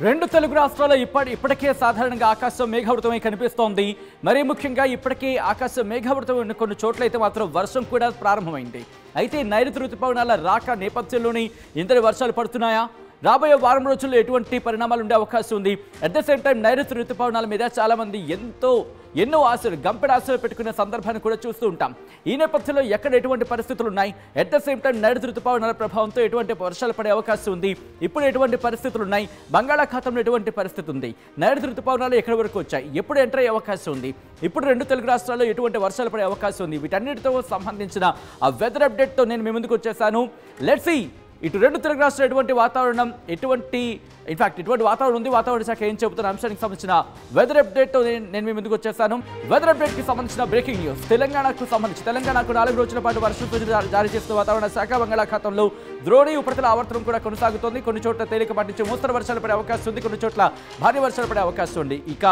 రెండు తెలుగు రాష్ట్రాల్లో ఇప్పటికే సాధారణంగా ఆకాశం మేఘావృతమై కనిపిస్తోంది. మరీ ముఖ్యంగా ఇప్పటికే ఆకాశం మేఘావృతమైన కొన్ని చోట్ల అయితే మాత్రం వర్షం కూడా ప్రారంభమైంది. అయితే నైరుతి రుతుపవనాల రాక నేపథ్యంలోనే ఇంతటి వర్షాలు పడుతున్నాయా? రాబోయే వారం రోజుల్లో ఎటువంటి పరిణామాలు ఉండే అవకాశం ఉంది? అట్ ద సేమ్ టైం నైరుతి రుతుపవనాల మీద చాలా మంది ఎన్నో ఆశలు గంపెడ ఆశలు పెట్టుకునే సందర్భాన్ని కూడా చూస్తూ ఉంటాం. ఈ నేపథ్యంలో ఎక్కడ ఎటువంటి పరిస్థితులు ఉన్నాయి? అట్ ద సేమ్ టైం నైరుతి రుతుపవనాల ప్రభావంతో ఎటువంటి వర్షాలు పడే అవకాశం ఉంది? ఇప్పుడు ఎటువంటి పరిస్థితులు ఉన్నాయి? బంగాళాఖాతంలో ఎటువంటి పరిస్థితి ఉంది? నైరుతి రుతుపవనాలు ఎక్కడి వరకు వచ్చాయి? ఎప్పుడు ఎంటర్ అయ్యే అవకాశం ఉంది? ఇప్పుడు రెండు తెలుగు రాష్ట్రాల్లో ఎటువంటి వర్షాలు పడే అవకాశం ఉంది? వీటన్నిటితో సంబంధించిన ఆ వెదర్ అప్డేట్తో నేను మీ ముందుకు వచ్చేసాను. లెట్స్ సీ ఇటు రెండు తెలుగు రాష్ట్రాలు ఎటువంటి వాతావరణం ఎటువంటి వాతావరణం ఉంది, వాతావరణ శాఖ ఏం చెబుతున్న అంశానికి సంబంధించిన వెదర్ అప్డేట్ నేను మీ ముందుకు వచ్చేసాను. వెదర్ అప్డేట్ కి సంబంధించిన బ్రేకింగ్ న్యూస్. తెలంగాణకు 4 రోజుల పాటు వర్షం సూచన జారీ చేస్తున్న వాతావరణ శాఖ బంగాళాఖాతంలో ద్రోణి ఉపరితల ఆవర్తనం కూడా కొనసాగుతోంది. కొన్ని చోట్ల తేలికపాటి నుంచి మోస్తరు వర్షాలు పడే అవకాశం ఉంది, కొన్ని చోట్ల భారీ వర్షాలు పడే అవకాశం ఉంది. ఇక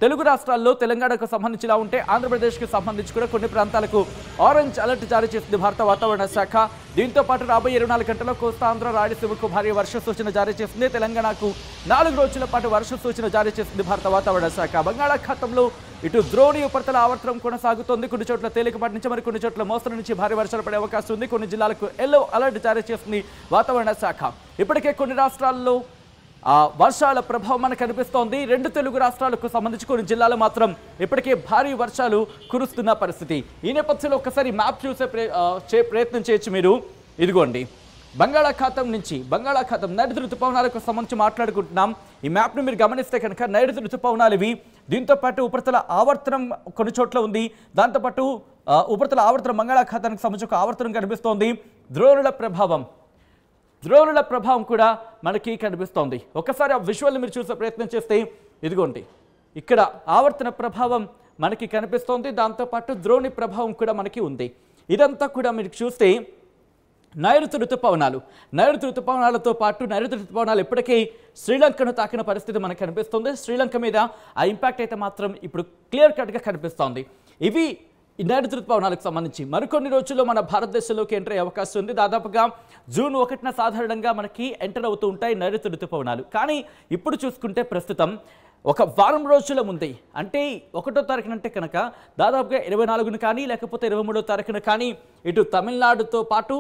తెలుగు రాష్ట్రాల్లో తెలంగాణకు సంబంధించిలా ఉంటే ఆంధ్రప్రదేశ్కి సంబంధించి కూడా కొన్ని ప్రాంతాలకు ఆరెంజ్ అలర్ట్ జారీ చేసింది భారత వాతావరణ శాఖ. దీంతో పాటు రాబోయే 24 గంటల్లో కోస్తాంధ్ర రాయలసీమకు భారీ వర్ష సూచన జారీ చేసింది. తెలంగాణకు 4 రోజుల పాటు వర్ష సూచన జారీ చేసింది భారత వాతావరణ శాఖ. బంగాళాఖాతంలో ఇటు ద్రోణి ఉపరితల ఆవర్తనం కొనసాగుతోంది. కొన్ని చోట్ల తేలికపాటి నుంచి మరి కొన్ని చోట్ల మోస్తరు నుంచి భారీ వర్షాలు పడే అవకాశం ఉంది. కొన్ని జిల్లాలకు ఎల్లో అలర్ట్ జారీ చేసింది వాతావరణ శాఖ. ఇప్పటికే కొన్ని రాష్ట్రాల్లో వర్షాల ప్రభావం మనకు కనిపిస్తోంది. రెండు తెలుగు రాష్ట్రాలకు సంబంధించి కొన్ని జిల్లాలు మాత్రం ఇప్పటికే భారీ వర్షాలు కురుస్తున్న పరిస్థితి. ఈ నేపథ్యంలో ఒకసారి మ్యాప్ చూసే ప్రయత్నం చేయొచ్చు మీరు. ఇదిగోండి బంగాళాఖాతం నైరుతి రుతుపవనాలకు సంబంధించి మాట్లాడుకుంటున్నాం. ఈ మ్యాప్ను మీరు గమనిస్తే కనుక నైరుతి రుతుపవనాలు ఇవి. దీంతోపాటు ఉపరితల ఆవర్తనం కొన్ని చోట్ల ఉంది. దాంతోపాటు ఉపరితల ఆవర్తనం బంగాళాఖాతానికి సంబంధించి ఒక ఆవర్తనం కనిపిస్తోంది. ద్రోణుల ప్రభావం కూడా మనకి కనిపిస్తోంది. ఒకసారి ఆ విజువల్ మీరు చూసే ప్రయత్నం చేస్తే ఇదిగోండి ఇక్కడ ఆవర్తన ప్రభావం మనకి కనిపిస్తోంది. దాంతోపాటు ద్రోణి ప్రభావం కూడా మనకి ఉంది. ఇదంతా కూడా మీరు చూస్తే నైరుతి రుతుపవనాలతో పాటు నైరుతి రుతుపవనాలు ఇప్పటికీ శ్రీలంకను తాకిన పరిస్థితి మనకు కనిపిస్తుంది. శ్రీలంక మీద ఆ ఇంపాక్ట్ అయితే మాత్రం ఇప్పుడు క్లియర్ కట్గా కనిపిస్తోంది. ఇవి ఈ నైరుతి రుతుపవనాలకు సంబంధించి మరికొన్ని రోజుల్లో మన భారతదేశంలోకి ఎంటర్ అయ్యే అవకాశం ఉంది. దాదాపుగా జూన్ 1న సాధారణంగా మనకి ఎంటర్ అవుతూ ఉంటాయి నైరుతి రుతుపవనాలు. కానీ ఇప్పుడు చూసుకుంటే ప్రస్తుతం ఒక వారం రోజుల ముందే, అంటే 1వ తారీఖున అంటే కనుక దాదాపుగా 24న కానీ లేకపోతే 23వ తారీఖున కానీ ఇటు తమిళనాడుతో పాటు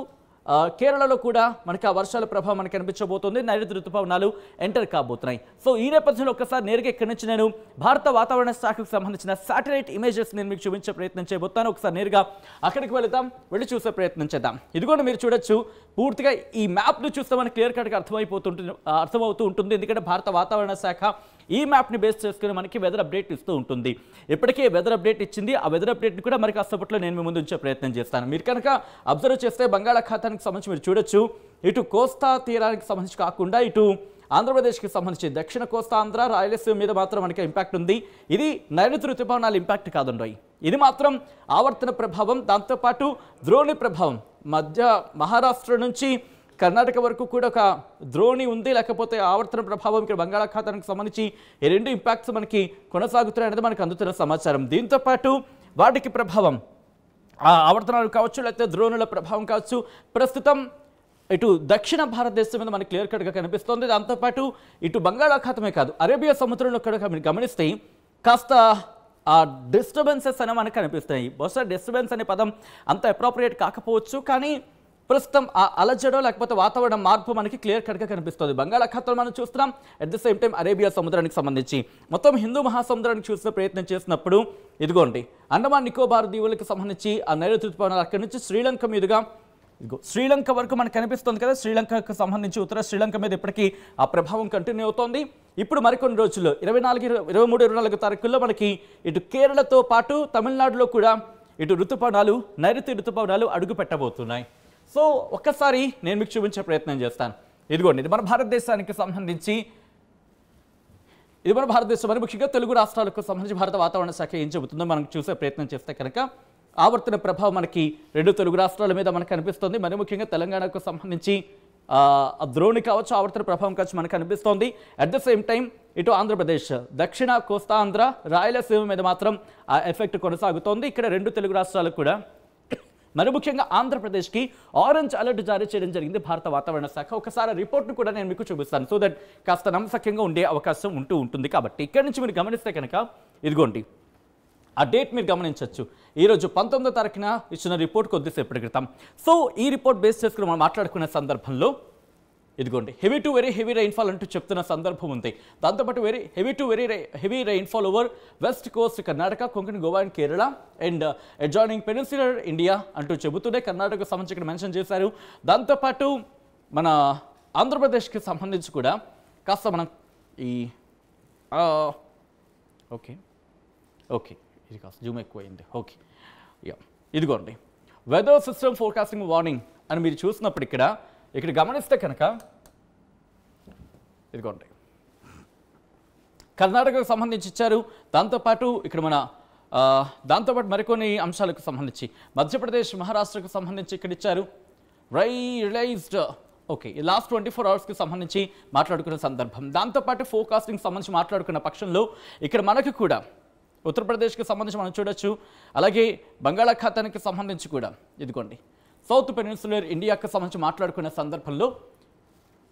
కేరళలో కూడా మనకి ఆ వర్షాల ప్రభావం మనకు కనిపించబోతుంది. నైరుతి రుతుపవనాలు ఎంటర్ కాబోతున్నాయి. సో ఈ నేపథ్యంలో ఒకసారి నేరుగా ఇక్కడి నుంచి నేను భారత వాతావరణ శాఖకు సంబంధించిన శాటిలైట్ ఇమేజెస్ నేను మీకు చూపించే ప్రయత్నం చేయబోతాను. ఒకసారి నేరుగా అక్కడికి వెళ్ళి చూసే ప్రయత్నం చేద్దాం. ఇదిగోండి మీరు చూడొచ్చు, పూర్తిగా ఈ మ్యాప్ను చూస్తే మనకి క్లియర్ కట్గా అర్థమవుతూ ఉంటుంది. ఎందుకంటే భారత వాతావరణ శాఖ ఈ మ్యాప్ని బేస్ చేసుకుని మనకి వెదర్ అప్డేట్ ఇస్తూ ఉంటుంది. ఇప్పటికే వెదర్ అప్డేట్ ఇచ్చింది. ఆ వెదర్ అప్డేట్ని కూడా మరి కాసేపట్లో నేను మీ ముందు ఉంచే ప్రయత్నం చేస్తాను. మీరు కనుక అబ్జర్వ్ చేస్తే బంగాళాఖాతానికి సంబంధించి మీరు చూడొచ్చు, ఇటు కోస్తా తీరానికి సంబంధించి కాకుండా ఇటు ఆంధ్రప్రదేశ్కి సంబంధించి దక్షిణ కోస్తా ఆంధ్ర రాయలసీమ మీద మాత్రం మనకి ఇంపాక్ట్ ఉంది. ఇది నైరుతి రుతుపవనాల ఇంపాక్ట్ కాదండి, ఇది మాత్రం ఆవర్తన ప్రభావం. దాంతోపాటు ద్రోణి ప్రభావం మధ్య మహారాష్ట్ర నుంచి కర్ణాటక వరకు కూడా ఒక ద్రోణి ఉంది, లేకపోతే ఆవర్తన ప్రభావం ఇక్కడ బంగాళాఖాతానికి సంబంధించి ఈ రెండు ఇంపాక్ట్స్ మనకి కొనసాగుతున్నాయనేది మనకు అందుతున్న సమాచారం. దీంతోపాటు వాటికి ప్రభావం ఆవర్తనాలు కావచ్చు, లేకపోతే ద్రోణుల ప్రభావం కావచ్చు, ప్రస్తుతం ఇటు దక్షిణ భారతదేశం మీద మనకి క్లియర్ కట్గా కనిపిస్తోంది. దాంతోపాటు ఇటు బంగాళాఖాతమే కాదు, అరేబియా సముద్రంలో కూడా మీరు గమనిస్తే కాస్త డిస్టర్బెన్సెస్ అనేవి మనకు కనిపిస్తాయి. బహుశా డిస్టర్బెన్స్ అనే పదం అంత అప్రోప్రియేట్ కాకపోవచ్చు, కానీ ప్రస్తుతం ఆ అలజడో లేకపోతే వాతావరణ మార్పు మనకి క్లియర్ కట్గా కనిపిస్తుంది. బంగాళాఖాతంలో మనం చూస్తున్నాం. At the same time Arabia సముద్రానికి సంబంధించి మొత్తం హిందూ మహాసముద్రానికి చూసిన ప్రయత్నం చేసినప్పుడు ఇదిగోండి అండమాన్ నికోబార్ దీవులకు సంబంధించి ఆ నైరుతి రుతుపవనాలు అక్కడి నుంచి శ్రీలంక మీదుగా శ్రీలంక వరకు మనకు కనిపిస్తుంది కదా. శ్రీలంకకు సంబంధించి ఉత్తర శ్రీలంక మీద ఇప్పటికీ ఆ ప్రభావం కంటిన్యూ అవుతోంది. ఇప్పుడు మరికొన్ని రోజుల్లో 23, 24 తారీఖుల్లో మనకి ఇటు కేరళతో పాటు తమిళనాడులో కూడా ఇటు నైరుతి రుతుపవనాలు అడుగు పెట్టబోతున్నాయి. సో ఒక్కసారి నేను మీకు చూపించే ప్రయత్నం చేస్తాను. ఇదిగోండి ఇది మన భారతదేశానికి సంబంధించి, ఇది మన భారతదేశం మరి ముఖ్యంగా తెలుగు రాష్ట్రాలకు సంబంధించి భారత వాతావరణ శాఖ ఏం చెబుతుందో మనం చూసే ప్రయత్నం చేస్తే కనుక ఆవర్తన ప్రభావం మనకి రెండు తెలుగు రాష్ట్రాల మీద మనకు కనిపిస్తుంది. మరి ముఖ్యంగా తెలంగాణకు సంబంధించి ద్రోణి కావచ్చు, ఆవర్తన ప్రభావం కావచ్చు మనకు కనిపిస్తోంది. అట్ ద సేమ్ టైం ఇటు ఆంధ్రప్రదేశ్ దక్షిణ కోస్తాంధ్ర రాయలసీమ మీద మాత్రం ఆ ఎఫెక్ట్ కొనసాగుతోంది. ఇక్కడ రెండు తెలుగు రాష్ట్రాలకు కూడా మరి ముఖ్యంగా ఆంధ్రప్రదేశ్కి ఆరెంజ్ అలర్ట్ జారీ చేయడం జరిగింది భారత వాతావరణ శాఖ. ఒకసారి రిపోర్ట్ను కూడా నేను మీకు చూపిస్తాను, సో దట్ కాస్త నమ్మకంగా ఉండే అవకాశం ఉంటుంది. కాబట్టి ఇక్కడి నుంచి మీరు గమనిస్తే కనుక ఇదిగోండి ఆ డేట్ మీరు గమనించవచ్చు. ఈరోజు 19వ తారీఖున ఇచ్చిన రిపోర్ట్ కొద్దిసేపటి క్రితం. సో ఈ రిపోర్ట్ బేస్ చేసుకుని మనం మాట్లాడుకునే సందర్భంలో ఇదిగోండి heavy to very heavy rainfall అంటూ చెప్తున్న సందర్భం ఉంది. దాంతోపాటు very heavy rainfall over west Coast Karnataka, Konkan, Goa and Kerala and adjoining peninsular India అంటూ చెబుతూనే కర్ణాటకకు సంబంధించి ఇక్కడ మెన్షన్ చేశారు. దాంతోపాటు మన ఆంధ్రప్రదేశ్కి సంబంధించి కూడా కాస్త మనం ఈ ఓకే ఇది కాస్త జూమ్ ఎక్కువైంది. ఓకే ఇదిగోండి వెదర్ సిస్టమ్ ఫోర్కాస్టింగ్ వార్నింగ్ అని మీరు చూసినప్పుడు ఇక్కడ గమనిస్తే కనుక ఇదిగోండి కర్ణాటకకు సంబంధించి ఇచ్చారు. దాంతోపాటు ఇక్కడ దాంతోపాటు మరికొన్ని అంశాలకు సంబంధించి మధ్యప్రదేశ్, మహారాష్ట్రకు సంబంధించి ఇక్కడ ఇచ్చారు. రిలైజ్డ్ ఓకే ఈ లాస్ట్ 24 అవర్స్కి సంబంధించి మాట్లాడుకున్న సందర్భం. దాంతోపాటు ఫోర్కాస్టింగ్ సంబంధించి మాట్లాడుకున్న పక్షంలో ఇక్కడ మనకు కూడా ఉత్తరప్రదేశ్కి సంబంధించి మనం చూడొచ్చు. అలాగే బంగాళాఖాతానికి సంబంధించి కూడా ఇదిగోండి సౌత్ పెనిన్సులర్ ఇండియాకి సంబంధించి మాట్లాడుకునే సందర్భంలో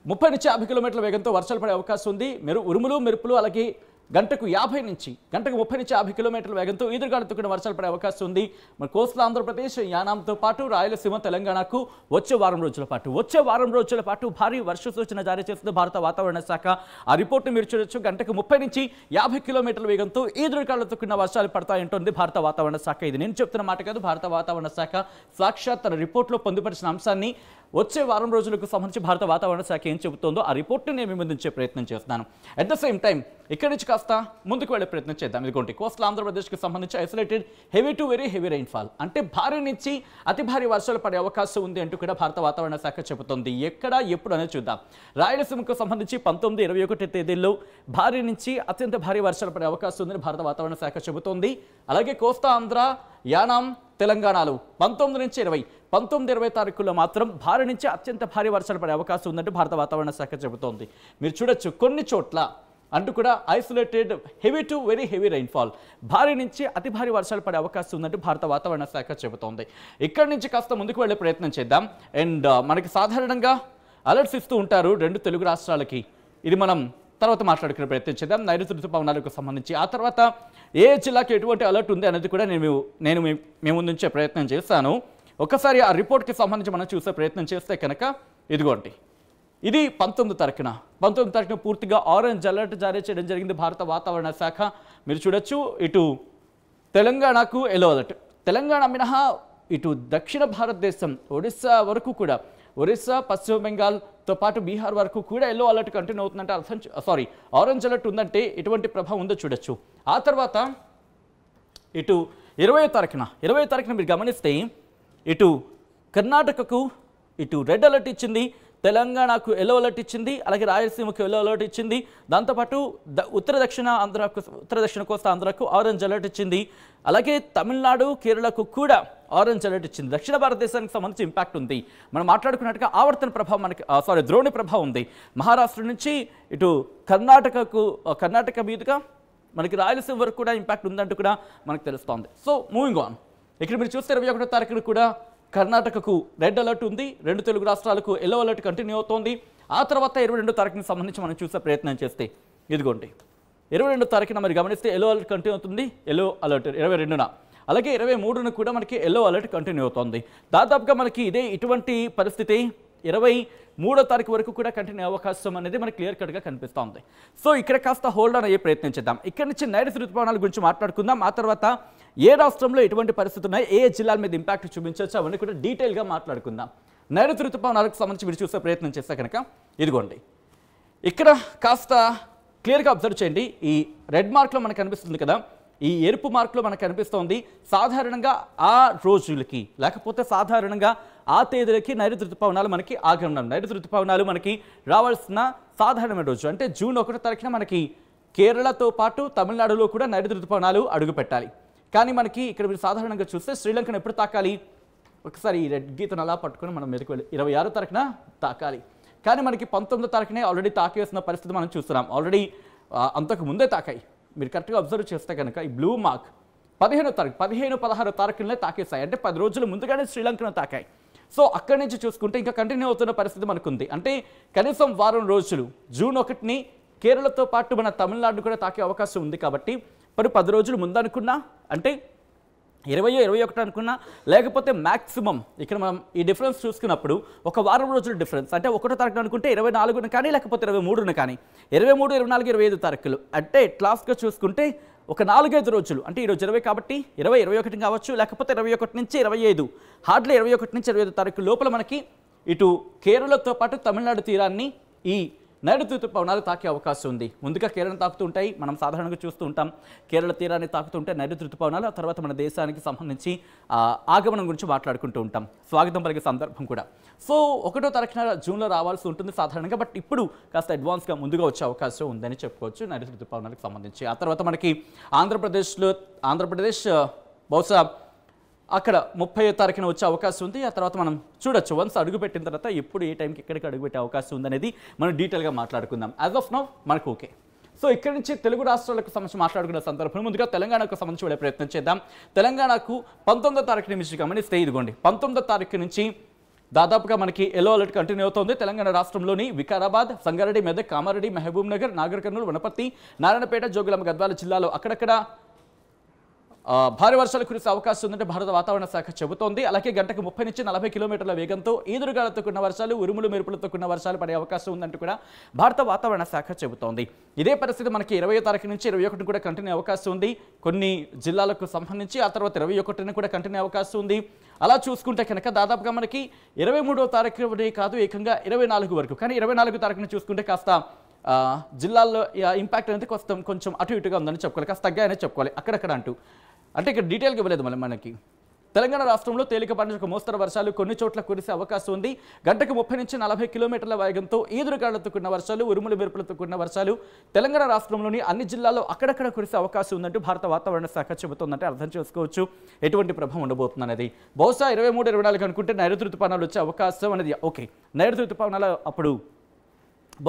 30 నుంచి 50 కిలోమీటర్ల వేగంతో వర్షాలు పడే అవకాశం ఉంది. ఉరుములు మెరుపులు అలాగే గంటకు 30 నుంచి 50 కిలోమీటర్ల వేగంతో ఈదురుగాలులతో కూడా వర్షాలు పడే అవకాశం ఉంది. మన కోస్టల్ ఆంధ్రప్రదేశ్, యానాంతో పాటు రాయలసీమ, తెలంగాణకు వచ్చే వారం రోజుల పాటు భారీ వర్ష సూచన జారీ చేస్తుంది భారత వాతావరణ శాఖ. ఆ రిపోర్ట్ని మీరు చూడొచ్చు. గంటకు 30 నుంచి 50 కిలోమీటర్ల వేగంతో ఈదురుగాలులతో కూడిన వర్షాలు పడతాయంటుంది భారత వాతావరణ శాఖ. ఇది నేను చెప్తున్న మాట కాదు, భారత వాతావరణ శాఖ సాక్షాత్ తన రిపోర్ట్లో పొందుపరిచిన అంశాన్ని వచ్చే వారం రోజులకు సంబంధించి భారత వాతావరణ శాఖ ఏం చెబుతుందో ఆ రిపోర్ట్ని నేను ముందుంచే ప్రయత్నం చేస్తున్నాను. అట్ ద సేమ్ టైం ఇక్కడి నుంచి కాస్త ముందుకు వెళ్ళే ప్రయత్నం చేద్దాం. ఇదిగోండి కోస్టల్ ఆంధ్రప్రదేశ్కి సంబంధించి isolated heavy to very heavy rainfall అంటే భారీ నుంచి అతి భారీ వర్షాలు పడే అవకాశం ఉంది అంటూ కూడా భారత వాతావరణ శాఖ చెబుతోంది. ఎక్కడ ఎప్పుడు అనేది చూద్దాం. రాయలసీమకు సంబంధించి 19, 21 తేదీల్లో భారీ నుంచి అత్యంత భారీ వర్షాలు పడే అవకాశం ఉందని భారత వాతావరణ శాఖ చెబుతోంది. అలాగే కోస్తా ఆంధ్ర, యానాం, తెలంగాణలో 19 నుంచి 20 తారీఖుల్లో మాత్రం భారీ నుంచి అత్యంత భారీ వర్షాలు పడే అవకాశం ఉందంటూ భారత వాతావరణ శాఖ చెబుతోంది. మీరు చూడొచ్చు కొన్ని చోట్ల అంటూ కూడా isolated heavy to very heavy rainfall భారీ నుంచి అతి భారీ వర్షాలు పడే అవకాశం ఉందంటూ భారత వాతావరణ శాఖ చెబుతోంది. ఇక్కడి నుంచి కాస్త ముందుకు వెళ్ళే ప్రయత్నం చేద్దాం. అండ్ మనకి సాధారణంగా అలర్ట్స్ ఇస్తూ ఉంటారు 2 తెలుగు రాష్ట్రాలకి. ఇది మనం తర్వాత మాట్లాడుకునే ప్రయత్నం చేద్దాం నైరుతి ఋతుపవనాలకు సంబంధించి. ఆ తర్వాత ఏ జిల్లాకి ఎటువంటి అలర్ట్ ఉంది అనేది కూడా నేను మీ ముందుంచే ప్రయత్నం చేస్తాను. ఒకసారి ఆ రిపోర్ట్కి సంబంధించి మనం చూసే ప్రయత్నం చేస్తే కనుక ఇదిగోండి ఇది 19వ తారీఖున పూర్తిగా ఆరెంజ్ అలర్ట్ జారీ చేయడం జరిగింది భారత వాతావరణ శాఖ. మీరు చూడొచ్చు ఇటు తెలంగాణకు ఎల్లో అలర్ట్, తెలంగాణ మినహా ఇటు దక్షిణ భారతదేశం ఒడిస్సా వరకు కూడా, ఒరిస్సా, పశ్చిమ బెంగాల్తో పాటు బీహార్ వరకు కూడా ఎల్లో అలర్ట్ కంటిన్యూ అవుతుందంటే ఆరెంజ్ అలర్ట్ ఉందంటే ఎటువంటి ప్రభావం ఉందో చూడొచ్చు. ఆ తర్వాత ఇటు 20వ తారీఖున మీరు గమనిస్తే ఇటు కర్ణాటకకు ఇటు రెడ్ అలర్ట్ ఇచ్చింది, తెలంగాణకు ఎల్లో అలర్ట్ ఇచ్చింది, అలాగే రాయలసీమకు ఎల్లో అలర్ట్ ఇచ్చింది. దాంతోపాటు ఉత్తర దక్షిణ కోస్తా ఆంధ్రకు ఆరెంజ్ అలర్ట్ ఇచ్చింది. అలాగే తమిళనాడు, కేరళకు కూడా ఆరెంజ్ అలర్ట్ ఇచ్చింది. దక్షిణ భారతదేశానికి సంబంధించి ఇంపాక్ట్ ఉంది. మనం మాట్లాడుకున్నట్టుగా ఆవర్తన ప్రభావం ద్రోణి ప్రభావం ఉంది. మహారాష్ట్ర నుంచి ఇటు కర్ణాటక మీదుగా మనకి రాయలసీమ వరకు కూడా ఇంపాక్ట్ ఉందంటూ కూడా మనకు తెలుస్తోంది. సో మూవింగ్ ఆన్, ఇక్కడ మీరు చూస్తే 21వ తారీఖున కూడా కర్ణాటకకు రెడ్ అలర్ట్ ఉంది, 2 తెలుగు రాష్ట్రాలకు ఎల్లో అలర్ట్ కంటిన్యూ అవుతోంది. ఆ తర్వాత 22వ తారీఖుకి సంబంధించి మనం చూసే ప్రయత్నం చేస్తే ఇదిగోండి 22వ తారీఖున మరి గమనిస్తే ఎల్లో అలర్ట్ కంటిన్యూ అవుతుంది, ఎల్లో అలర్ట్ 22న. అలాగే 23న కూడా మనకి ఎల్లో అలర్ట్ కంటిన్యూ అవుతుంది. దాదాపుగా మనకి ఇటువంటి పరిస్థితి 23వ తారీఖు వరకు కూడా కంటిన్యూ అవకాశం అనేది మనకి క్లియర్ కట్గా కనిపిస్తోంది. సో ఇక్కడ కాస్త హోల్డ్ ఆన్ అయ్యే ప్రయత్నం చేద్దాం. ఇక్కడ నుంచి నైరుతి ఋతుపవనాల గురించి మాట్లాడుకుందాం. ఆ తర్వాత ఏ రాష్ట్రంలో ఎటువంటి పరిస్థితులు ఉన్నాయి, ఏ జిల్లాల మీద ఇంపాక్ట్ చూపించవచ్చు అవన్నీ కూడా డీటెయిల్గా మాట్లాడుకుందాం. నైరుతి ఋతుపవనాలకు సంబంధించి మీరు చూసే ప్రయత్నం చేస్తే కనుక ఇదిగోండి ఇక్కడ కాస్త క్లియర్గా అబ్జర్వ్ చేయండి. ఈ రెడ్ మార్క్లో మనకు కనిపిస్తుంది కదా, ఈ ఎరుపు మార్క్లో మనకు కనిపిస్తోంది సాధారణంగా ఆ రోజులకి లేకపోతే సాధారణంగా ఆ తేదీలకి నైరుతి ఋతుపవనాలు మనకి ఆగమనం. నైరుతి ఋతుపవనాలు మనకి రావాల్సిన సాధారణమైన రోజు అంటే జూన్ 1వ తారీఖున మనకి కేరళతో పాటు తమిళనాడులో కూడా నైరుతి ఋతుపవనాలు అడుగు పెట్టాలి. కానీ మనకి ఇక్కడ మీరు సాధారణంగా చూస్తే శ్రీలంకను ఎప్పుడు తాకాలి, ఒకసారి ఈ రెడ్ గీతను అలా పట్టుకొని మనం మీదకి వెళ్ళి 26వ తారీఖున తాకాలి. కానీ మనకి 19వ తారీఖునే ఆల్రెడీ తాకేసిన పరిస్థితి మనం చూస్తున్నాం. ఆల్రెడీ అంతకు ముందే తాకాయి. మీరు కరెక్ట్గా అబ్జర్వ్ చేస్తే కనుక ఈ బ్లూ మార్క్ 15వ తారీఖు 15-16 తారీఖులనే తాకేశాయి. అంటే 10 రోజుల ముందుగానే శ్రీలంకను తాకాయి. సో అక్కడి నుంచి చూసుకుంటే ఇంకా కంటిన్యూ అవుతున్న పరిస్థితి మనకుంది. అంటే కనీసం వారం రోజులు జూన్ 1ని కేరళతో పాటు మన తమిళనాడు కూడా తాకే అవకాశం ఉంది. కాబట్టి మరి 10 రోజులు ముందనుకున్నా అంటే 20-21 అనుకున్నా, లేకపోతే మ్యాక్సిమం ఇక్కడ మనం ఈ డిఫరెన్స్ చూసుకున్నప్పుడు ఒక వారం రోజుల డిఫరెన్స్. అంటే 1వ తారీఖున అనుకుంటే 24న కానీ లేకపోతే 23న కానీ 23, 24, 25 తారీఖులు అంటే క్లాస్గా చూసుకుంటే ఒక 4-5 రోజులు. అంటే ఈరోజు 20 కాబట్టి 20-21 కావచ్చు, లేకపోతే 21 నుంచి 25, హార్డ్లీ 21 నుంచి 25 తారీఖు లోపల మనకి ఇటు కేరళతో పాటు తమిళనాడు తీరాన్ని ఈ నైరుతి ఋతుపవనాలు తాకే అవకాశం ఉంది. ముందుగా కేరళను తాకుతూ ఉంటాయి, మనం సాధారణంగా చూస్తూ ఉంటాం. కేరళ తీరాన్ని తాకుతుంటే నైరుతి ఋతుపవనాలు, ఆ తర్వాత మన దేశానికి సంబంధించి ఆగమనం గురించి మాట్లాడుకుంటూ ఉంటాం, స్వాగతం పలికే సందర్భం కూడా. సో 1వ తారీఖున జూన్లో రావాల్సి ఉంటుంది సాధారణంగా. బట్ ఇప్పుడు కాస్త అడ్వాన్స్గా ముందుగా వచ్చే అవకాశం ఉందని చెప్పుకోవచ్చు నైరుతి ఋతుపవనాలకు సంబంధించి. ఆ తర్వాత మనకి ఆంధ్రప్రదేశ్ బహుశా అక్కడ 30వ తారీఖున వచ్చే అవకాశం ఉంది. ఆ తర్వాత మనం చూడొచ్చు వన్స్ అడుగుపెట్టిన తర్వాత ఎప్పుడు ఏ టైంకి ఎక్కడికి అడుగుపెట్టే అవకాశం ఉందనేది మనం డీటెయిల్గా మాట్లాడుకుందాం. యాజ్ ఆఫ్ నౌ మనకు ఓకే. సో ఇక్కడి నుంచి తెలుగు రాష్ట్రాలకు సంబంధించి మాట్లాడుకున్న సందర్భంలో ముందుగా తెలంగాణకు సంబంధించి వెళ్ళే ప్రయత్నం చేద్దాం. తెలంగాణకు 19వ తారీఖు నుంచి గమనిస్తే ఇదిగోండి 19వ తారీఖు నుంచి దాదాపుగా మనకి ఎల్లో అలర్ట్ కంటిన్యూ అవుతుంది. తెలంగాణ రాష్ట్రంలోని వికారాబాద్, సంగారెడ్డి, మెదక్, కామారెడ్డి, మహబూబ్ నగర్, నాగర్ కర్నూలు, వనపర్తి, నారాయణపేట, జోగులాంబ, గద్వాల జిల్లాలో అక్కడక్కడ భారీ వర్షాలు కురిసే అవకాశం ఉందంటే భారత వాతావరణ శాఖ చెబుతోంది. అలాగే గంటకు 30 నుంచి 40 కిలోమీటర్ల వేగంతో ఈదురుగాలతో కూడిన వర్షాలు, ఉరుములు మెరుపులతో కూడిన వర్షాలు పడే అవకాశం ఉందంటూ కూడా భారత వాతావరణ శాఖ చెబుతోంది. ఇదే పరిస్థితి మనకి 20వ తారీఖు నుంచి 21 కూడా కంటిన్యూ అవకాశం ఉంది కొన్ని జిల్లాలకు సంబంధించి. ఆ తర్వాత 21న కూడా కంటిన్యూ అవకాశం ఉంది. అలా చూసుకుంటే కనుక దాదాపుగా మనకి 23వ తారీఖు కాదు, ఏకంగా 24 వరకు. కానీ 24 తారీఖున చూసుకుంటే కాస్త జిల్లాల్లో ఇంపాక్ట్ అనేది కొంచెం అటు ఇటుగా ఉందని చెప్పుకోవాలి, కాస్త తగ్గాయని చెప్పుకోవాలి అక్కడక్కడ అంటూ. అంటే ఇక్కడ డీటెయిల్గా ఇవ్వలేదు మనకి. తెలంగాణ రాష్ట్రంలో తేలికపాటి ఒక మోస్తరు వర్షాలు కొన్ని చోట్ల కురిసే అవకాశం ఉంది. గంటకు 30 నుంచి 40 కిలోమీటర్ల వేగంతో ఈదురుగాలులతో కూడిన వర్షాలు, ఉరుములు మెరుపులతో కూడిన వర్షాలు తెలంగాణ రాష్ట్రంలోని అన్ని జిల్లాల్లో అక్కడక్కడ కురిసే అవకాశం ఉందంటూ భారత వాతావరణ శాఖ చెబుతోందంటే అర్థం చేసుకోవచ్చు ఎటువంటి ప్రభావం ఉండబోతుంది అనేది. బహుశా 23, 24 అనుకుంటే నైరుతి ఋతుపవనాలు వచ్చే అవకాశం అనేది ఓకే. నైరుతి ఋతుపవనాలు అప్పుడు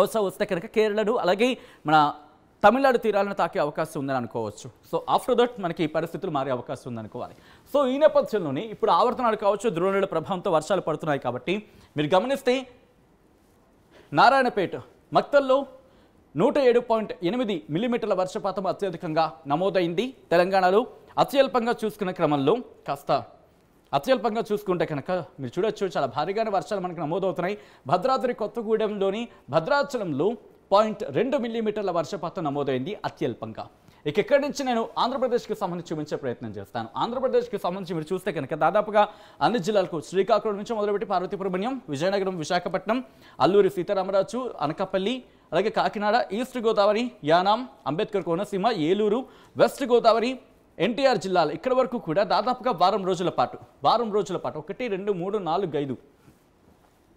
బహుశా వస్తే కనుక కేరళను అలాగే మన తమిళనాడు తీరాలను తాకే అవకాశం ఉందని అనుకోవచ్చు. సో ఆఫ్టర్ దట్ మనకి పరిస్థితులు మారే అవకాశం ఉందనుకోవాలి. సో ఈ నేపథ్యంలోనే ఇప్పుడు ఆవర్తనాలు కావచ్చు, ద్రోణుల ప్రభావంతో వర్షాలు పడుతున్నాయి. కాబట్టి మీరు గమనిస్తే నారాయణపేట, మక్తల్లో 107.8 మిల్లీమీటర్ల వర్షపాతం అత్యధికంగా నమోదైంది. తెలంగాణలో అత్యల్పంగా చూసుకున్న క్రమంలో కాస్త అత్యల్పంగా చూసుకుంటే కనుక మీరు చూడొచ్చు చాలా భారీగానే వర్షాలు మనకు నమోదవుతున్నాయి. భద్రాద్రి కొత్తగూడెంలోని భద్రాచలంలో 0.2 మిల్లీమీటర్ల వర్షపాతం నమోదైంది అత్యల్పంగా. ఇక ఇక్కడి నుంచి నేను ఆంధ్రప్రదేశ్కి సంబంధించి చూపించే ప్రయత్నం చేస్తాను. ఆంధ్రప్రదేశ్కి సంబంధించి మీరు చూస్తే కనుక దాదాపుగా అన్ని జిల్లాలకు శ్రీకాకుళం నుంచి మొదలుపెట్టి పార్వతీపురం, విజయనగరం, విశాఖపట్నం, అల్లూరి సీతారామరాజు, అనకాపల్లి, అలాగే కాకినాడ, ఈస్ట్ గోదావరి, యానాం, అంబేద్కర్ కోనసీమ, ఏలూరు, వెస్ట్ గోదావరి, ఎన్టీఆర్ జిల్లాలు ఇక్కడ వరకు కూడా దాదాపుగా వారం రోజుల పాటు 1, 2, 3, 4, 5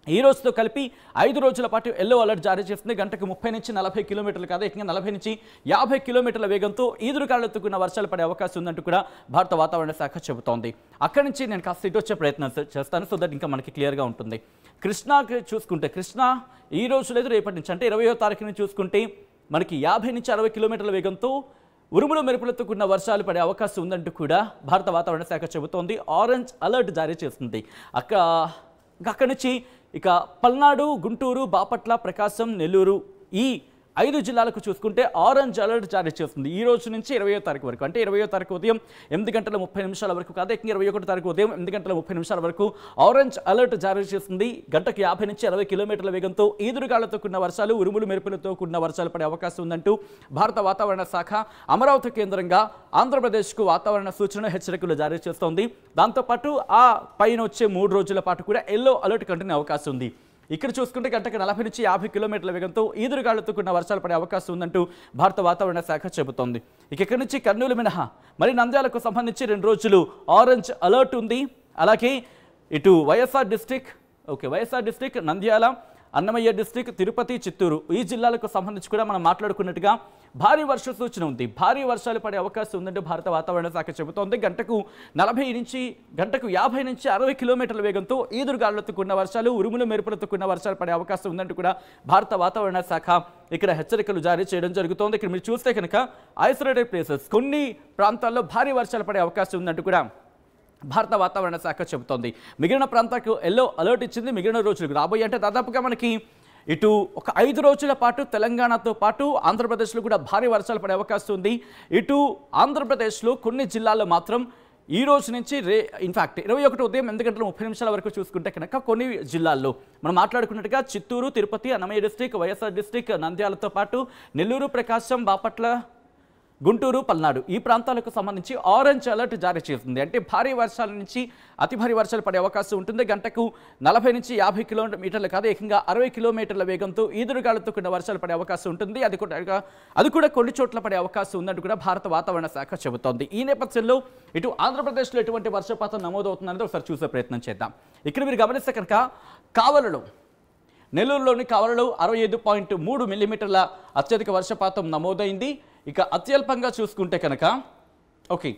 ఈ రోజుతో కలిపి 5 రోజుల పాటు ఎల్లో అలర్ట్ జారీ చేస్తుంది. గంటకు 30 నుంచి 40 కిలోమీటర్లు కాదు, ఏకంగా 40 నుంచి 50 కిలోమీటర్ల వేగంతో ఈదురుగాలులతో కూడిన వర్షాలు పడే అవకాశం ఉందంటూ కూడా భారత వాతావరణ శాఖ చెబుతోంది. అక్కడి నుంచి నేను కాస్త ఇటు వచ్చే ప్రయత్నం చేస్తాను, సో దట్ ఇంకా మనకి క్లియర్గా ఉంటుంది. కృష్ణాకి చూసుకుంటే కృష్ణా ఈ రోజు లేదు రేపటి నుంచి అంటే 20వ తారీఖుని చూసుకుంటే మనకి 50 నుంచి 60 కిలోమీటర్ల వేగంతో ఉరుములు మెరుపులతో కూడిన వర్షాలు పడే అవకాశం ఉందంటూ కూడా భారత వాతావరణ శాఖ చెబుతోంది. ఆరెంజ్ అలర్ట్ జారీ చేస్తుంది. అక్కడి నుంచి ఇక పల్నాడు, గుంటూరు, బాపట్ల, ప్రకాశం, నెల్లూరు ఈ 5 జిల్లాలకు చూసుకుంటే ఆరెంజ్ అలర్ట్ జారీ చేస్తుంది ఈ రోజు నుంచి 20వ తారీఖు వరకు. అంటే 20వ తారీఖు ఉదయం 8:30 వరకు కాదు, 21వ తారీఖు ఉదయం 8:30 వరకు ఆరెంజ్ అలర్ట్ జారీ చేస్తుంది. గంటకు 50 నుంచి 60 కిలోమీటర్ల వేగంతో ఈదురుగాలులతో కూడిన వర్షాలు, ఉరుములు మెరుపులతో కూడిన వర్షాలు పడే అవకాశం ఉందంటూ భారత వాతావరణ శాఖ అమరావతి కేంద్రంగా ఆంధ్రప్రదేశ్కు వాతావరణ సూచన హెచ్చరికలు జారీ చేస్తోంది. దాంతోపాటు ఆ పైన వచ్చే 3 రోజుల పాటు కూడా ఎల్లో అలర్ట్ కంటిన్యూ అవకాశం ఉంది. ఇక్కడ చూసుకుంటే గంటకు 40 నుంచి 50 కిలోమీటర్ల వేగంతో ఈదురుగాలులతో కూడిన వర్షాలు పడే అవకాశం ఉందంటూ భారత వాతావరణ శాఖ చెబుతోంది. ఇక్కడి నుంచి కర్నూలు మినహా మరి నంద్యాలకు సంబంధించి 2 రోజులు ఆరెంజ్ అలర్ట్ ఉంది. అలాగే ఇటు వైఎస్ఆర్ డిస్ట్రిక్ట్ నంద్యాల, అన్నమయ్య డిస్టిక్, తిరుపతి, చిత్తూరు ఈ జిల్లాలకు సంబంధించి కూడా మనం మాట్లాడుకున్నట్టుగా భారీ వర్ష సూచన ఉంది. భారీ వర్షాలు పడే అవకాశం ఉందంటే భారత వాతావరణ శాఖ చెబుతోంది. గంటకు 50 నుంచి 60 కిలోమీటర్ల వేగంతో ఈదురుగాలులతో కూడిన వర్షాలు, ఉరుములు మెరుపులతో కూడిన వర్షాలు పడే అవకాశం ఉందంటూ కూడా భారత వాతావరణ శాఖ ఇక్కడ హెచ్చరికలు జారీ చేయడం జరుగుతోంది. ఇక్కడ మీరు చూస్తే కనుక ఐసోలేటెడ్ ప్లేసెస్ కొన్ని ప్రాంతాల్లో భారీ వర్షాలు పడే అవకాశం ఉందంటూ కూడా భారత వాతావరణ శాఖ చెబుతోంది. మిగిలిన ప్రాంతాలకు ఎల్లో అలర్ట్ ఇచ్చింది. మిగిలిన రోజులకు రాబోయే అంటే దాదాపుగా మనకి ఇటు ఒక 5 రోజుల పాటు తెలంగాణతో పాటు ఆంధ్రప్రదేశ్లో కూడా భారీ వర్షాలు పడే అవకాశం ఉంది. ఇటు ఆంధ్రప్రదేశ్లో కొన్ని జిల్లాల్లో మాత్రం ఈ రోజు నుంచి ఇన్ఫాక్ట్ 21 ఉదయం 8 గంటల 30 నిమిషాల వరకు చూసుకుంటే కనుక కొన్ని జిల్లాల్లో మనం మాట్లాడుకున్నట్టుగా చిత్తూరు, తిరుపతి, అన్నమయ్య డిస్టిక్, వైఎస్ఆర్ డిస్టిక్, నంద్యాలతో పాటు నెల్లూరు, ప్రకాశం, బాపట్ల, గుంటూరు, పల్నాడు ఈ ప్రాంతాలకు సంబంధించి ఆరెంజ్ అలర్ట్ జారీ చేస్తుంది. అంటే భారీ వర్షాల నుంచి అతి భారీ వర్షాలు పడే అవకాశం ఉంటుంది. గంటకు 40 నుంచి 50 కిలోమీటర్లు కాదు, ఏకంగా 60 కిలోమీటర్ల వేగంతో ఈదురుగాలులతో కూడిన వర్షాలు పడే అవకాశం ఉంటుంది. అది కూడా కొన్ని చోట్ల పడే అవకాశం ఉందంటూ కూడా భారత వాతావరణ శాఖ చెబుతోంది. ఈ నేపథ్యంలో ఇటు ఆంధ్రప్రదేశ్లో ఎటువంటి వర్షపాతం నమోదవుతుందనేది ఒకసారి చూసే ప్రయత్నం చేద్దాం. ఇక్కడ మీరు గమనిస్తే కనుక కావలలో, నెల్లూరులోని కావలలో 65.3 మిల్లీమీటర్ల అత్యధిక వర్షపాతం నమోదైంది. ఇక అత్యల్పంగా చూసుకుంటే కనుక ఓకే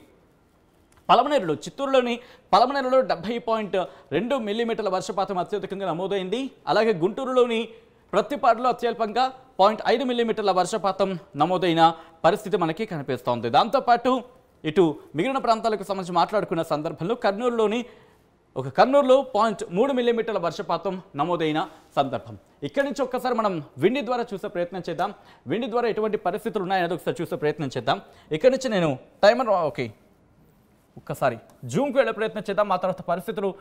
పలమనేరులో, చిత్తూరులోని పలమనేరులో 70.2 మిల్లీమీటర్ల వర్షపాతం అత్యధికంగా నమోదైంది. అలాగే గుంటూరులోని ప్రత్తిపాడులో అత్యల్పంగా 0.5 మిల్లీమీటర్ల వర్షపాతం నమోదైన పరిస్థితి మనకి కనిపిస్తోంది. దాంతోపాటు ఇటు మిగిలిన ప్రాంతాలకు సంబంధించి మాట్లాడుకున్న సందర్భంలో కర్నూలులో 0.3 మిల్లీమీటర్ల వర్షపాతం నమోదైన సందర్భం. ఇక్కడి నుంచి ఒక్కసారి మనం విండి ద్వారా చూసే ప్రయత్నం చేద్దాం. విండి ద్వారా ఎటువంటి పరిస్థితులు ఉన్నాయనేది ఒకసారి చూసే ప్రయత్నం చేద్దాం. ఇక్కడి నుంచి నేను టైమర్ ఒక్కసారి జూమ్కి వెళ్ళే ప్రయత్నం చేద్దాం. ఆ తర్వాత పరిస్థితులు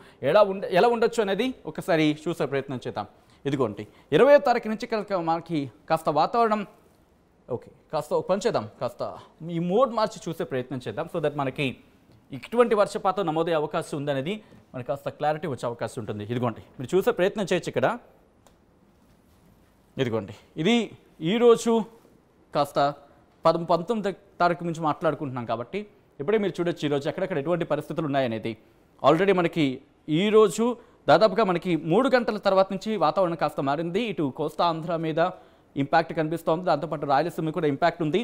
ఎలా ఉండొచ్చు అనేది ఒకసారి చూసే ప్రయత్నం చేద్దాం. ఇదిగోండి 20వ తారీఖు నుంచి మనకి కాస్త వాతావరణం కాస్త పని చేద్దాం, కాస్త ఈ మోడ్ మార్చి చూసే ప్రయత్నం చేద్దాం. సో దట్ మనకి ఇటువంటి వర్షపాతం నమోదయ్యే అవకాశం ఉందనేది మనకు కాస్త క్లారిటీ వచ్చే అవకాశం ఉంటుంది. ఇదిగోండి మీరు చూసే ప్రయత్నం చేయొచ్చు. ఇక్కడ ఇదిగోండి ఇది ఈరోజు కాస్త 19వ తారీఖు నుంచి మాట్లాడుకుంటున్నాం కాబట్టి ఇప్పుడే మీరు చూడొచ్చు ఈరోజు ఎక్కడెక్కడ ఎటువంటి పరిస్థితులు ఉన్నాయనేది. ఆల్రెడీ మనకి ఈరోజు దాదాపుగా మనకి 3 గంటల తర్వాత నుంచి వాతావరణం కాస్త మారింది. ఇటు కోస్తా ఆంధ్ర మీద ఇంపాక్ట్ కనిపిస్తోంది, దాంతోపాటు రాయలసీమ కూడా ఇంపాక్ట్ ఉంది.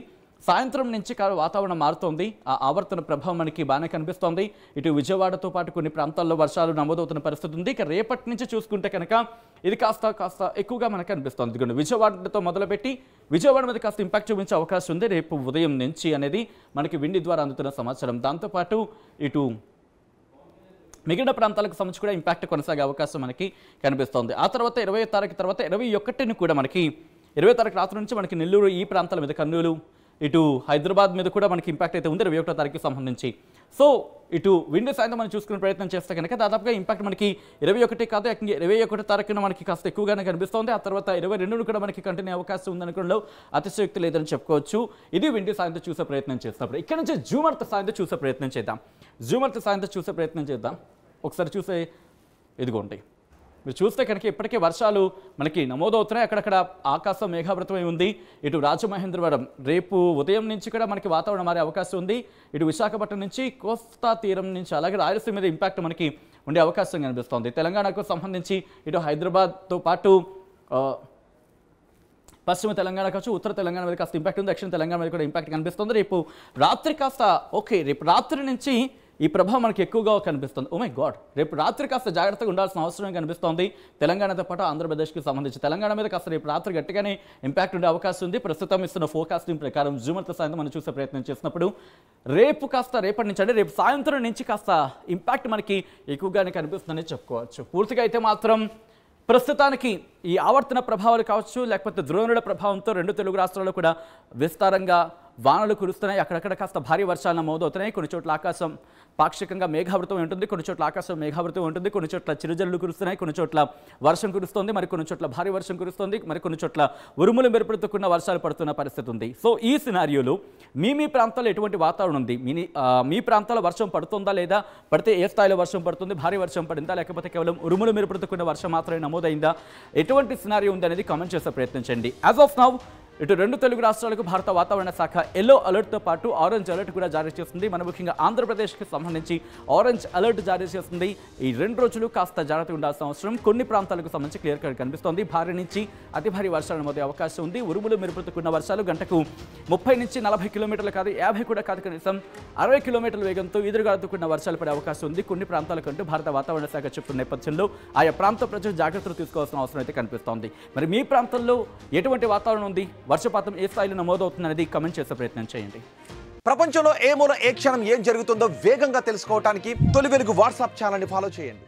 సాయంత్రం నుంచి వాతావరణం మారుతోంది. ఆ ఆవర్తన ప్రభావం మనకి బాగానే కనిపిస్తోంది. ఇటు విజయవాడతో పాటు కొన్ని ప్రాంతాల్లో వర్షాలు నమోదవుతున్న పరిస్థితి ఉంది. ఇక రేపటి నుంచి చూసుకుంటే కనుక ఇది కాస్త ఎక్కువగా మనకు కనిపిస్తోంది. ఇదిగోండి విజయవాడతో మొదలుపెట్టి విజయవాడ మీద కాస్త ఇంపాక్ట్ చూపించే అవకాశం ఉంది రేపు ఉదయం నుంచి అనేది మనకి విండి ద్వారా అందుతున్న సమాచారం. దాంతోపాటు ఇటు మిగిలిన ప్రాంతాలకు సంబంధించి కూడా ఇంపాక్ట్ కొనసాగే అవకాశం మనకి కనిపిస్తోంది. ఆ తర్వాత 20వ తారీఖు తర్వాత 21ని కూడా మనకి 20వ తారీఖు రాత్రి నుంచి మనకి నెల్లూరు ఈ ప్రాంతాల మీద, కర్నూలు, ఇటు హైదరాబాద్ మీద కూడా మనకి ఇంపాక్ట్ అయితే ఉంది 21వ తారీఖుకి సంబంధించి. సో ఇటు విండో సాయంత్రం మనం చూసుకునే ప్రయత్నం చేస్తే కనుక దాదాపుగా ఇంపాక్ట్ మనకి 21 కాదు, 21వ తారీఖున మనకి కాస్త ఎక్కువగానే కనిపిస్తోంది. ఆ తర్వాత 22ను కూడా మనకి కంటిన్యూ అవకాశం ఉందనుకోవడంలో అతిశయోక్తి లేదని చెప్పుకోవచ్చు. ఇది విండో సాయంత్రం చూసే ప్రయత్నం చేస్తున్నప్పుడు ఇక్కడ నుంచి జూమర్త్ సాయంత్రం చూసే ప్రయత్నం చేద్దాం. జూమర్త్ సాయంత్రం చూసే ప్రయత్నం చేద్దాం. ఒకసారి చూసే ఇదిగోండి మీరు చూస్తే కనుక ఇప్పటికే వర్షాలు మనకి నమోదవుతున్నాయి. అక్కడక్కడ ఆకాశం మేఘావృతమై ఉంది. ఇటు రాజమహేంద్రవరం రేపు ఉదయం నుంచి కూడా మనకి వాతావరణం మారే అవకాశం ఉంది. ఇటు విశాఖపట్నం నుంచి కోస్తా తీరం నుంచి అలాగే రాయలసీమ మీద ఇంపాక్ట్ మనకి ఉండే అవకాశం కనిపిస్తోంది. తెలంగాణకు సంబంధించి ఇటు హైదరాబాద్తో పాటు పశ్చిమ తెలంగాణ కావచ్చు, ఉత్తర తెలంగాణ మీద కాస్త ఇంపాక్ట్ ఉంది. దక్షిణ తెలంగాణ మీద కూడా ఇంపాక్ట్ కనిపిస్తుంది. రేపు రాత్రి కాస్త రేపు రాత్రి నుంచి ఈ ప్రభావం మనకి ఎక్కువగా కనిపిస్తుంది. ఓ మై గాడ్, రేపు రాత్రి కాస్త జాగ్రత్తగా ఉండాల్సిన అవసరం కనిపిస్తోంది తెలంగాణతో పాటు ఆంధ్రప్రదేశ్కి సంబంధించి. తెలంగాణ మీద కాస్త రేపు రాత్రి గట్టిగానే ఇంపాక్ట్ ఉండే అవకాశం ఉంది. ప్రస్తుతం ఇస్తున్న ఫోర్కాస్టింగ్ ప్రకారం జూమర్త్ సాయంత్రం మనం చూసే ప్రయత్నం చేసినప్పుడు రేపటి నుంచి అంటే రేపు సాయంత్రం నుంచి కాస్త ఇంపాక్ట్ మనకి ఎక్కువగానే కనిపిస్తుందని చెప్పుకోవచ్చు. పూర్తిగా అయితే మాత్రం ప్రస్తుతానికి ఈ ఆవర్తన ప్రభావాలు కావచ్చు, లేకపోతే ద్రోణుల ప్రభావంతో 2 తెలుగు రాష్ట్రాల్లో కూడా విస్తారంగా వానలు కురుస్తున్నాయి. అక్కడక్కడ కాస్త భారీ వర్షాలు నమోదవుతున్నాయి. కొన్ని చోట్ల ఆకాశం పాక్షికంగా మేఘావృతం ఉంటుంది, కొన్ని చోట్ల ఆకాశం మేఘావృతం ఉంటుంది, కొన్ని చోట్ల చిరుజల్లు కురుస్తున్నాయి, కొన్ని చోట్ల వర్షం కురుస్తుంది, మరి కొన్ని చోట్ల భారీ వర్షం కురుస్తుంది, మరి కొన్ని చోట్ల ఉరుములు మెరుపులతో కూడిన వర్షాలు పడుతున్న పరిస్థితి ఉంది. సో ఈ సినారియోలో మీ ప్రాంతాల్లో ఎటువంటి వాతావరణం ఉంది? మీ ప్రాంతాల్లో వర్షం పడుతుందా లేదా? పడితే ఏ స్థాయిలో వర్షం పడుతుంది? భారీ వర్షం పడిందా లేకపోతే కేవలం ఉరుములు మెరుపులతో కూడిన వర్షం మాత్రమే నమోదైందా? ఎటువంటి సినారియో ఉంది అనేది కామెంట్ చేసే ప్రయత్నం చేయండి. యాజ్ ఆఫ్ నౌ ఇటు రెండు తెలుగు రాష్ట్రాలకు భారత వాతావరణ శాఖ ఎల్లో అలర్ట్తో పాటు ఆరెంజ్ అలర్ట్ కూడా జారీ చేస్తుంది. మన ముఖ్యంగా ఆంధ్రప్రదేశ్కి సంబంధించి ఆరెంజ్ అలర్ట్ జారీ చేస్తుంది. ఈ 2 రోజులు కాస్త జాగ్రత్తగా ఉండాల్సిన అవసరం. కొన్ని ప్రాంతాలకు సంబంధించి క్లియర్ కట్ కనిపిస్తోంది. భారీ నుంచి అతి భారీ వర్షాలు నమోదే అవకాశం ఉంది. ఉరుములు మెరుపులతో కూడిన వర్షాలు గంటకు 30 నుంచి 40 కిలోమీటర్లు కాదు, 50 కూడా కాదు, కనీసం 60 కిలోమీటర్ల వేగంతో ఎదురుగాలుతో కూడిన వర్షాలు పడే అవకాశం ఉంది. కొన్ని ప్రాంతాలకంటూ భారత వాతావరణ శాఖ చెప్తున్న నేపథ్యంలో ఆయా ప్రాంత ప్రజలు జాగ్రత్తలు తీసుకోవాల్సిన అవసరం అయితే కనిపిస్తోంది. మరి మీ ప్రాంతంలో ఎటువంటి వాతావరణం ఉంది, వర్షపాతం ఏ స్థాయిలో నమోదవుతుందనేది కామెంట్ చేసే ప్రయత్నం చేయండి. ప్రపంచంలో ఏ మూల ఏ క్షణం ఏం జరుగుతుందో వేగంగా తెలుసుకోవడానికి తొలి వెలుగు వాట్సాప్ ఛానల్ని ఫాలో చేయండి.